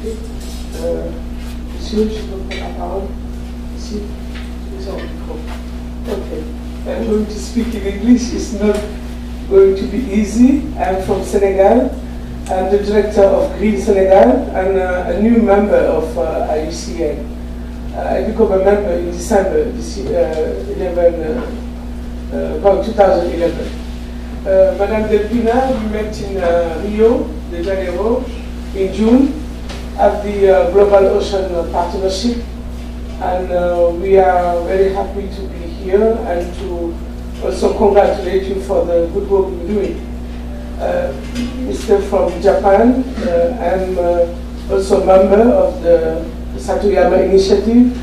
Okay. Monsieur, je vous prends la parole. Ici, ils ont le micro. Okay. I'm going to speak in English. It's not going to be easy. I'm from Senegal. I'm the director of Green Senegal and a new member of IUCN. I became a member in December this year, about 2011. Madame Delpina, we met in Rio de Janeiro in June at the Global Ocean Partnership, and we are very happy to be here and to also congratulate you for the good work you're doing. Mr. from Japan, I'm also a member of the Satoyama Initiative,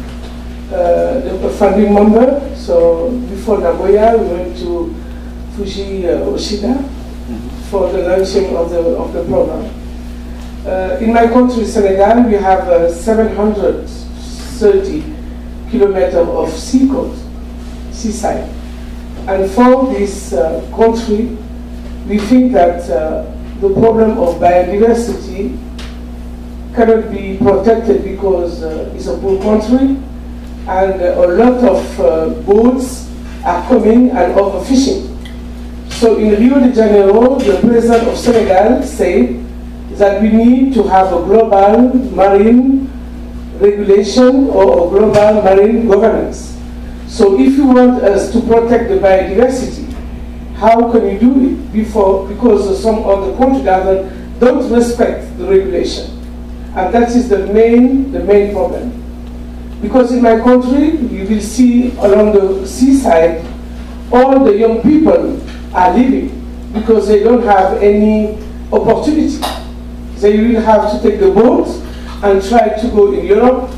the funding member. So before Nagoya, we went to Fuji Oshida for the launching of the program. In my country, Senegal, we have 730 kilometers of seaside. And for this country, we think that the problem of biodiversity cannot be protected because it's a poor country and a lot of boats are coming and overfishing. So in Rio de Janeiro, the president of Senegal said that we need to have a global marine regulation or a global marine governance. So if you want us to protect the biodiversity, how can you do it because some other countries don't respect the regulation? And that is the main problem. Because in my country, you will see along the seaside, all the young people are leaving because they don't have any opportunity. They will have to take the boat and try to go in Europe,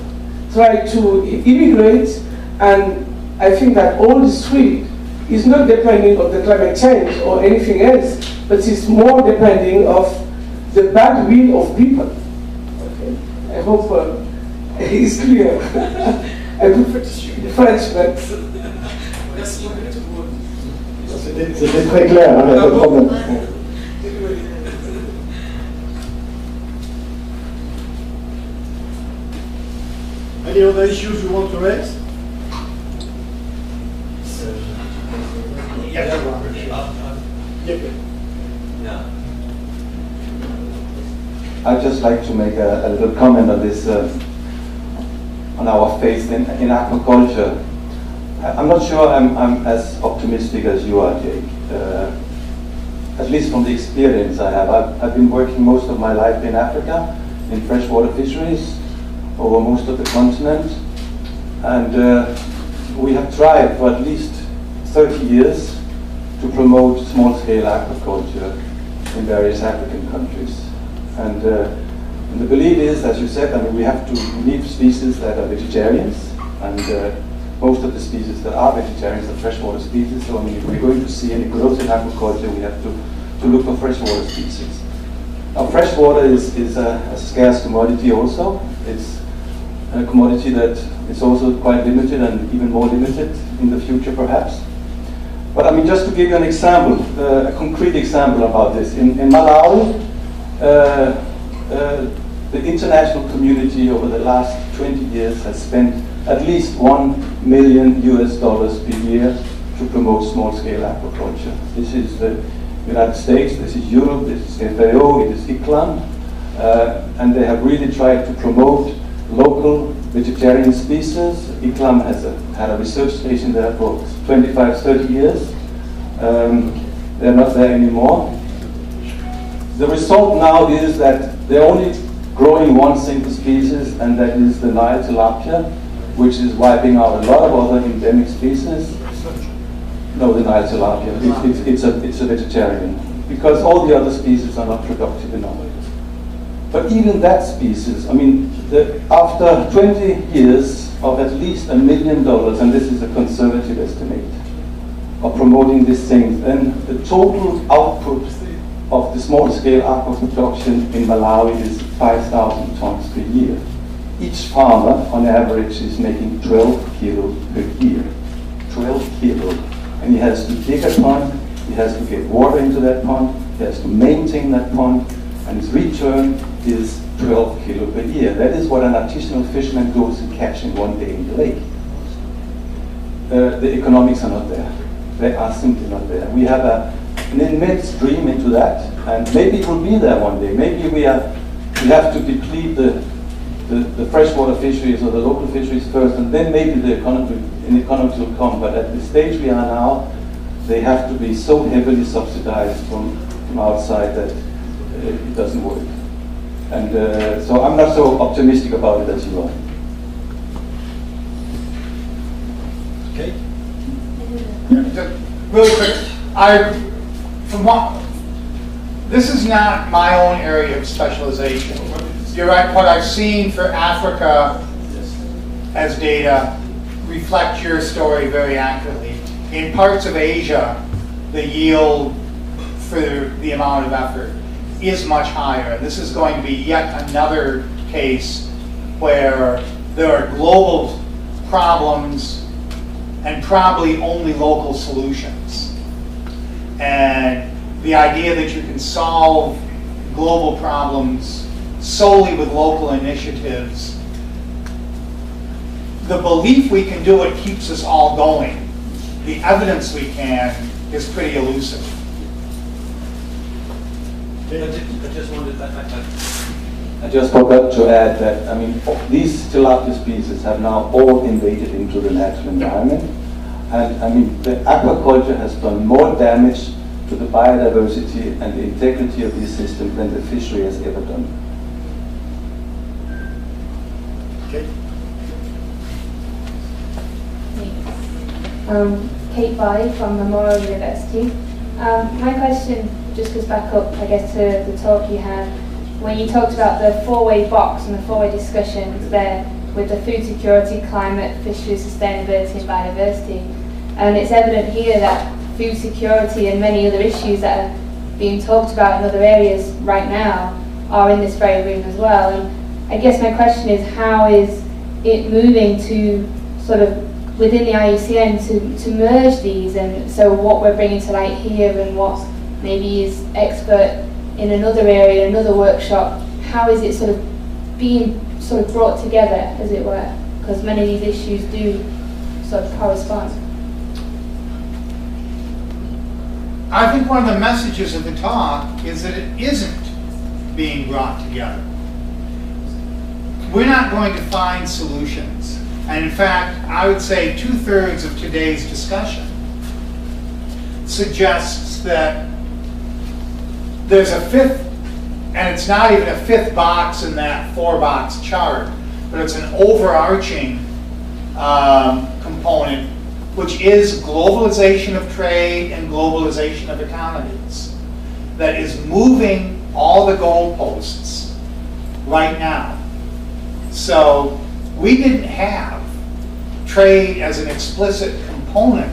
try to immigrate, and I think that all this trade is not depending on the climate change or anything else, but it's more depending of the bad will of people. Okay. I hope it's clear. I prefer to speak French, but... C'était très clair, hein, pas de problème. Any other issues you want to raise? I'd just like to make a little comment on this, on our faith in aquaculture. I'm not sure I'm as optimistic as you are, Jake. At least from the experience I have. I've been working most of my life in Africa, in freshwater fisheries, over most of the continent. And we have tried for at least 30 years to promote small-scale aquaculture in various African countries. And the belief is, as you said, I mean, we have to leave species that are vegetarians, and most of the species that are vegetarians are freshwater species. So I mean, if we're going to see any growth in aquaculture, we have to look for freshwater species. Now, freshwater is a scarce commodity also. It's a commodity that is also quite limited and even more limited in the future, perhaps. But I mean, just to give you an example, a concrete example about this. In Malawi, the international community over the last 20 years has spent at least $1 million per year to promote small-scale aquaculture. This is the United States, this is Europe, this is FAO, it is ICLAN, and they have really tried to promote local vegetarian species. ICLAN has had a research station there for 25, 30 years. They're not there anymore. The result now is that they're only growing one single species, and that is the Nile tilapia, which is wiping out a lot of other endemic species. No, the Nile tilapia. It's a vegetarian, because all the other species are not productive enough. But even that species, I mean, after 20 years of at least $1 million, and this is a conservative estimate, of promoting this thing, then the total output of the small-scale aqua production in Malawi is 5,000 tons per year. Each farmer, on average, is making 12 kilos per year. 12 kilos. And he has to dig a pond, he has to get water into that pond, he has to maintain that pond, and his return is 12 kilo per year. That is what an artisanal fisherman goes and catch in one day in the lake. The economics are not there. They are simply not there. We have an immense dream into that, and maybe it will be there one day. Maybe we have to deplete the freshwater fisheries or the local fisheries first, and then maybe the economics will come. But at the stage we are now, they have to be so heavily subsidized from outside that it doesn't work. And so I'm not so optimistic about it as you are. Okay. Just really quick, this is not my own area of specialization. You're right, what I've seen for Africa as data reflect your story very accurately. In parts of Asia, the yield for the amount of effort is much higher. And this is going to be yet another case where there are global problems and probably only local solutions. And the idea that you can solve global problems solely with local initiatives, the belief we can do it keeps us all going. The evidence we can is pretty elusive. I just forgot to add that, I mean, these tilapia species have now all invaded into the natural environment. And I mean, the aquaculture has done more damage to the biodiversity and the integrity of these systems than the fishery has ever done. Okay. Kate Barley from Memorial University. My question just goes back up, I guess, to the talk you had when you talked about the four-way box and the four-way discussions there with the food security, climate, fisheries, sustainability and biodiversity. And it's evident here that food security and many other issues that are being talked about in other areas right now are in this very room as well. And I guess my question is, how is it moving to sort of within the IUCN to merge these, and so what we're bringing to light here and what maybe is expert in another area, another workshop, how is it sort of being sort of brought together, as it were? Because many of these issues do sort of correspond. I think one of the messages of the talk is that it isn't being brought together. We're not going to find solutions. And in fact, I would say 2/3 of today's discussion suggests that there's a fifth, and it's not even a fifth box in that 4-box chart, but it's an overarching component, which is globalization of trade and globalization of economies, that is moving all the goalposts right now. So we didn't have trade as an explicit component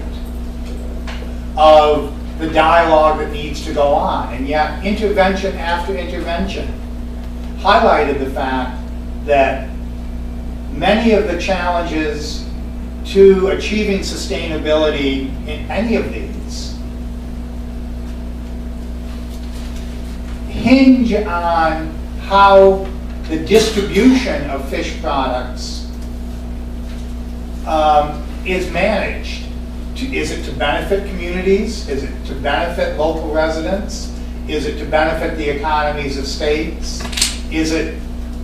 of the dialogue that needs to go on, and yet intervention after intervention highlighted the fact that many of the challenges to achieving sustainability in any of these hinge on how the distribution of fish products is managed. Is it to benefit communities? Is it to benefit local residents? Is it to benefit the economies of states? Is it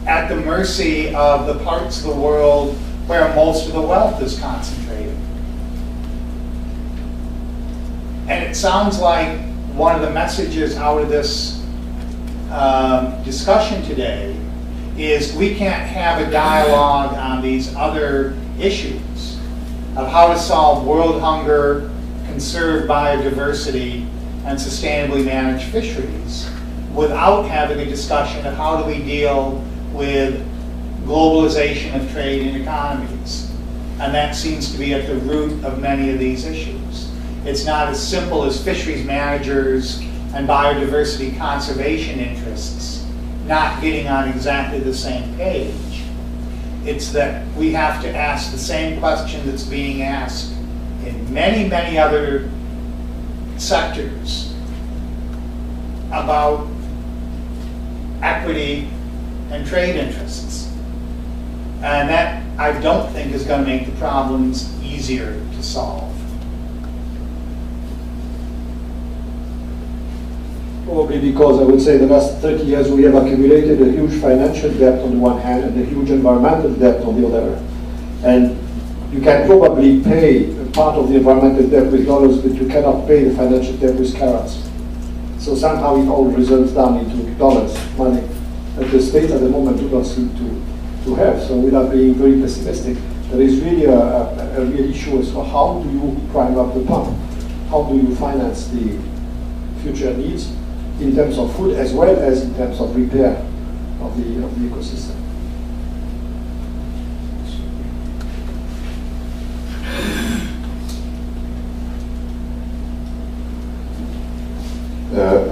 at the mercy of the parts of the world where most of the wealth is concentrated? And it sounds like one of the messages out of this discussion today is we can't have a dialogue on these other issues of how to solve world hunger, conserve biodiversity, and sustainably manage fisheries without having a discussion of how do we deal with globalization of trade and economies. And that seems to be at the root of many of these issues. It's not as simple as fisheries managers and biodiversity conservation interests not getting on exactly the same page. It's that we have to ask the same question that's being asked in many, many other sectors about equity and trade interests. And that, I don't think, is going to make the problems easier to solve. Probably because I would say the last 30 years we have accumulated a huge financial debt on the one hand and a huge environmental debt on the other. And you can probably pay part of the environmental debt with dollars, but you cannot pay the financial debt with carrots. So somehow it all results down into dollars, money, that the states at the moment do not seem to have. So without being very pessimistic, there is really a real issue as to how do you prime up the pump? How do you finance the future needs in terms of food as well as in terms of repair of the ecosystem?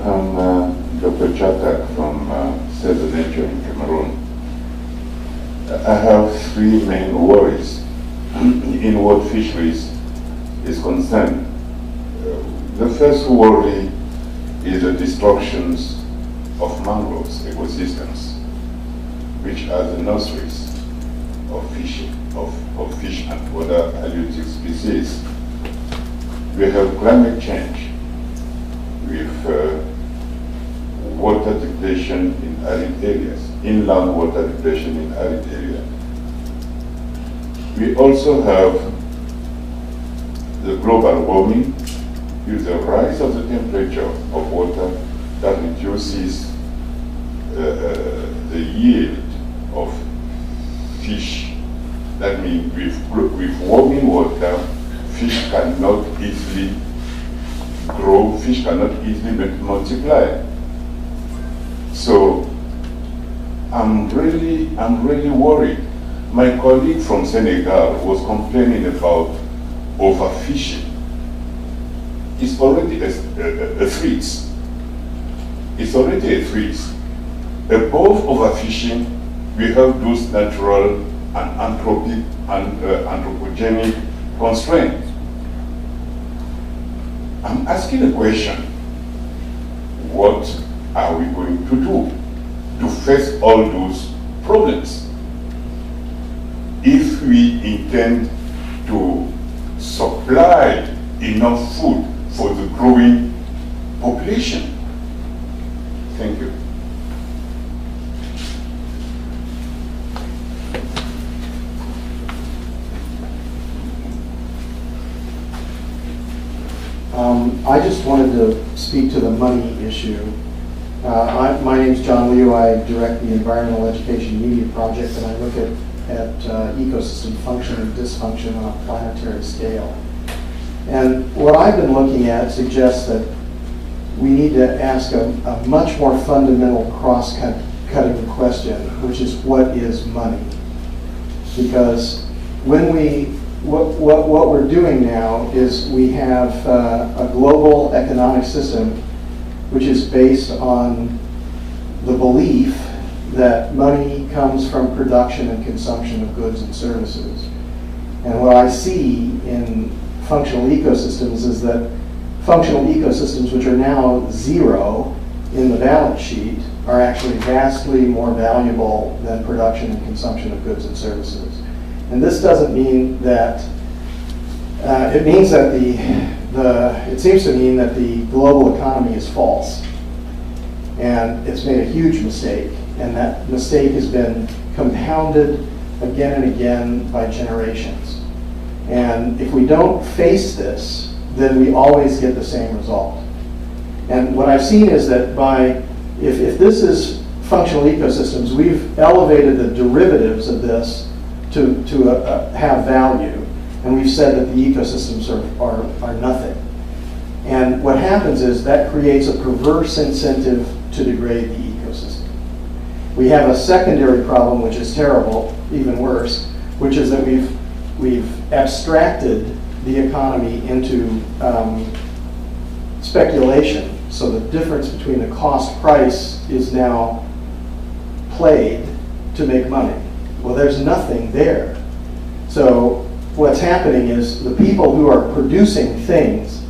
I'm Dr. Chatak from Save the Nature in Cameroon. I have three main worries in what fisheries is concerned. The first worry is the destructions of mangroves ecosystems, which are the nurseries of fish and other hallutic species. We have climate change with water depletion in arid areas, inland water depletion in arid areas. We also have the global warming with the rise of the temperature of water that reduces the yield of fish. That means with warming water, fish cannot easily grow, fish cannot easily multiply. So I'm really worried. My colleague from Senegal was complaining about overfishing. It's already a threat. It's already a threat. Above overfishing, we have those natural and anthropogenic constraints. I'm asking a question. What are we going to do to face all those problems if we intend to supply enough food for the growing population? Thank you. I just wanted to speak to the money issue. My name is John Liu. I direct the Environmental Education Media Project, and I look at ecosystem function and dysfunction on a planetary scale. And what I've been looking at suggests that we need to ask a much more fundamental cross-cutting question, which is what is money? Because when what we're doing now is we have a global economic system which is based on the belief that money comes from production and consumption of goods and services. And what I see in functional ecosystems is that functional ecosystems, which are now zero in the balance sheet, are actually vastly more valuable than production and consumption of goods and services. And this doesn't mean that, it means that it seems to mean that the global economy is false. And it's made a huge mistake. And that mistake has been compounded again and again by generations. And if we don't face this, then we always get the same result. And what I've seen is that if this is functional ecosystems, we've elevated the derivatives of this to have value. And we've said that the ecosystems are nothing. And what happens is that creates a perverse incentive to degrade the ecosystem. We have a secondary problem, which is terrible, even worse, which is that we've abstracted the economy into speculation. So the difference between the cost price is now played to make money. Well, there's nothing there. So what's happening is the people who are producing things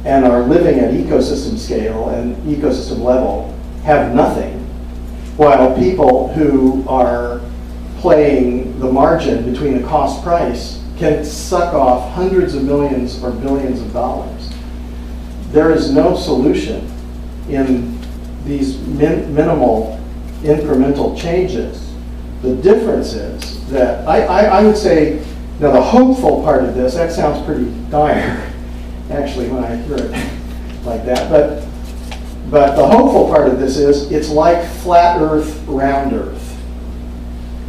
and are living at ecosystem scale and ecosystem level have nothing. while people who are playing the margin between the cost price can suck off hundreds of millions or billions of dollars. There is no solution in these minimal incremental changes. The difference is that I would say, now the hopeful part of this, that sounds pretty dire, actually, when I hear it like that, but the hopeful part of this is, it's like flat Earth, round Earth.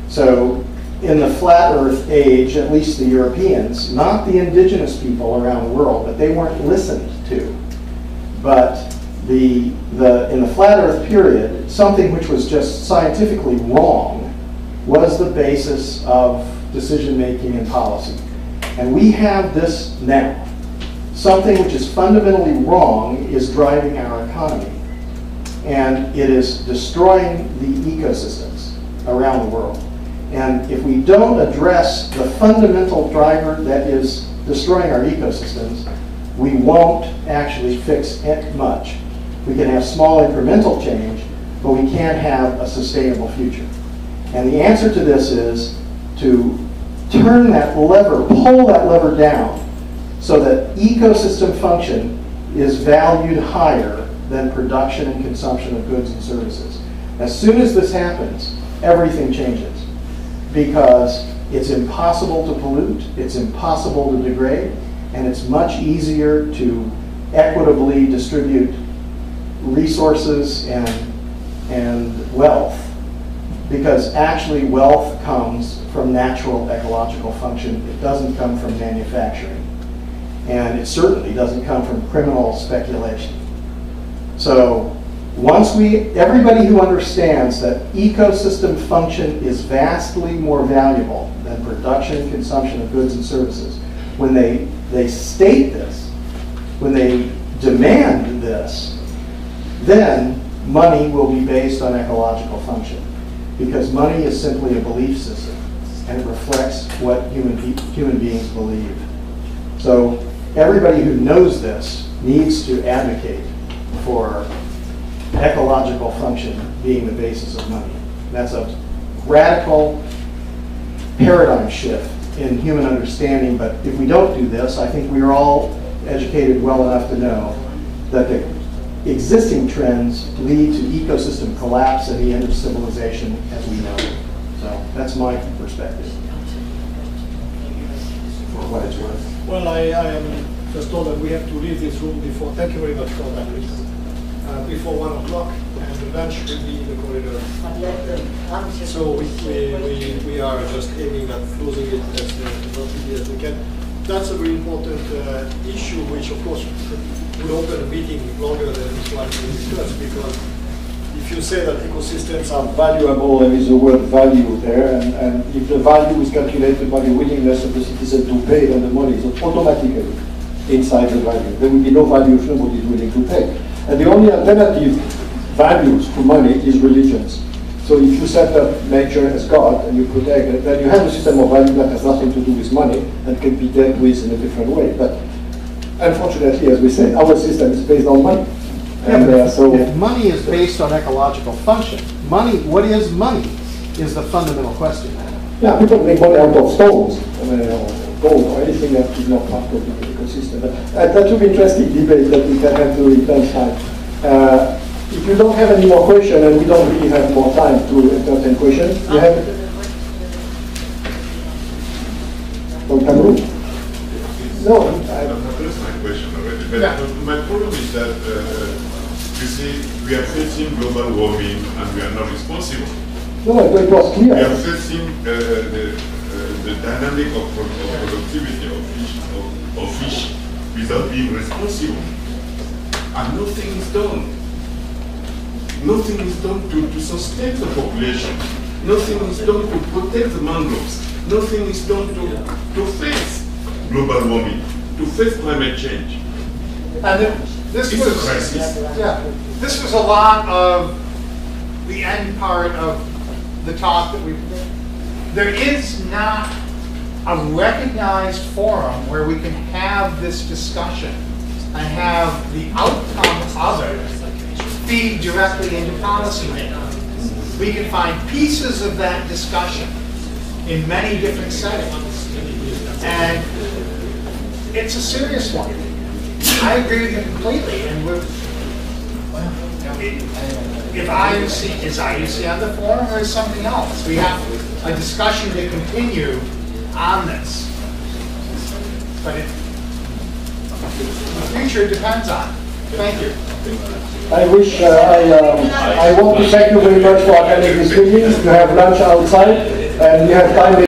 So in the flat Earth age, at least the Europeans, not the indigenous people around the world, but they weren't listened to. But in the flat Earth period, something which was just scientifically wrong was the basis of decision making and policy. And we have this now. Something which is fundamentally wrong is driving our economy. And it is destroying the ecosystems around the world. And if we don't address the fundamental driver that is destroying our ecosystems, we won't actually fix it much. We can have small incremental change, but we can't have a sustainable future. And the answer to this is to turn that lever, pull that lever down, so that ecosystem function is valued higher than production and consumption of goods and services. As soon as this happens, everything changes, because it's impossible to pollute, it's impossible to degrade, and it's much easier to equitably distribute resources and wealth, because actually wealth comes from natural ecological function. It doesn't come from manufacturing. And it certainly doesn't come from criminal speculation. So once everybody who understands that ecosystem function is vastly more valuable than production and consumption of goods and services, when they state this, when they demand this, then money will be based on ecological function. Because money is simply a belief system, and it reflects what human beings believe. So everybody who knows this needs to advocate for ecological function being the basis of money. That's a radical paradigm shift in human understanding, but if we don't do this, I think we're all educated well enough to know that the existing trends lead to ecosystem collapse and the end of civilization as we know it. So that's my perspective, for what it's worth. Well, I am just told that we have to leave this room before, thank you very much for that, before 1 o'clock, and the lunch will be in the corridor. So we are just aiming at closing it as rapidly as we can. That's a very important issue, which of course would open a meeting longer than this one we discussed, because if you say that ecosystems are valuable, there is a word value there, and if the value is calculated by the willingness of the citizen to pay, then the money is automatically inside the value. There will be no value if nobody is willing to pay. And the only alternative values to money is religions. So if you set up nature as God and you protect it, then you have a system of value that has nothing to do with money and can be dealt with in a different way. But unfortunately, as we said, our system is based on money. Yeah, so if money is based on ecological function, money, what is money, is the fundamental question. Yeah, people make money out of stones, gold or anything that is not part of the ecosystem. But that would be interesting debate that we can have during lunchtime. If you don't have any more questions, and we don't really have more time to entertain questions, you have from Cameroon? No, I've asked my question already. But my problem is that you see, we are facing global warming and we are not responsible. No, it was clear. We are facing the dynamic of productivity of fish without being responsible. And nothing is done. Nothing is done to sustain the population. Nothing is done to protect the mangroves. Nothing is done to face global warming, to face climate change. And this It's was a crisis. Yeah, this was a lot of the end part of the talk that we. There is not a recognized forum where we can have this discussion and have the outcome of it feed directly into policymaking. We can find pieces of that discussion in many different settings. And it's a serious one. I agree with you completely. And we're, if IUC, is IUC on the forum or is something else? We have a discussion to continue on this. But the future depends on it. Thank you. I wish, I want to thank you very much for attending this meeting. You have lunch outside and you have time